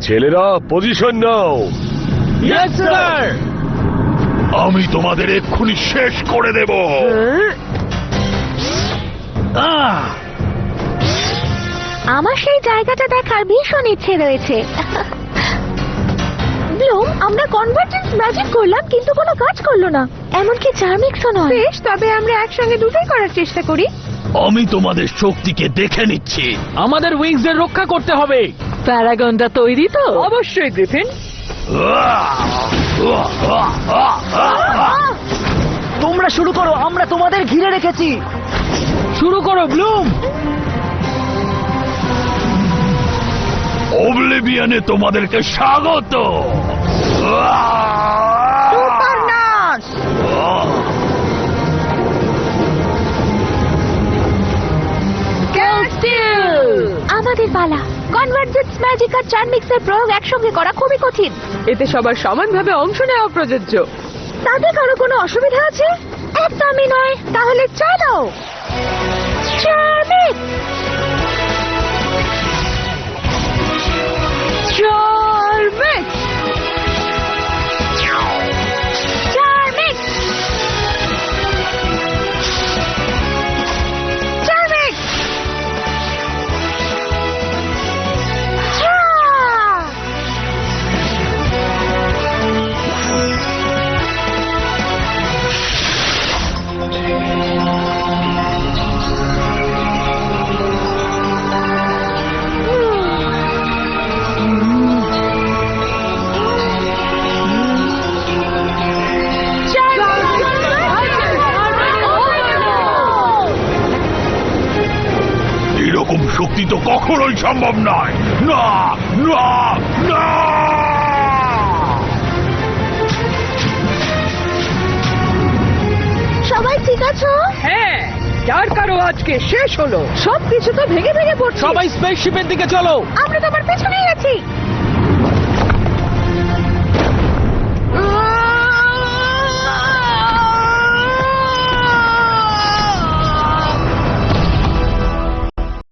ছেলেরা পজিশন নাও। Yes sir. আমি তোমাদের এক্ষুনি শেষ করে দেব। আমার সেই জায়গাটা দেখার ভীষণ ইচ্ছে রয়েছে। ব্লুম, আমরা কনভার্জেন্স ম্যাজিক করলাম কিন্তু কোনো কাজ করলো না, এমনকি চার্মিক্সও নয়। বেশ, তবে আমরা একসঙ্গে দুটোই করার চেষ্টা করি। আমি তোমাদের শক্তিকে দেখে নিচ্ছি। আমাদের উইংস এর রক্ষা করতে হবে। প্যারাগনটা তৈরি তো? অবশ্যই গ্রিফিন। তোমরা শুরু করো, আমরা তোমাদের ঘিরে রেখেছি। শুরু করো ব্লুম। ওবলিভিয়ানে তোমাদেরকে স্বাগত। আমাদের পালা। কনভার্জেন্স ম্যাজিক আর চার্মিক্সের প্রয়োগ একসঙ্গে করা খুবই কঠিন। এতে সবার সমানভাবে অংশ নেওয়া প্রযোজ্য। তাতে কারো কোনো অসুবিধা আছে? একদমই নয়। তাহলে চলো। চার্মিক্স, চার্মিক্স, চার্মিক্স, চার্মিক্স। এরকম শক্তি তো কখনোই সম্ভব নয়। না না না। সবাই ঠিক আছো? হ্যাঁ, যার কারো আজকে শেষ হলো। সবকিছু তো ভেঙে ভেঙে পড়ছে। সবাই স্পেসশিপের দিকে চলো। আমরা তোমার পেছনেই আছি।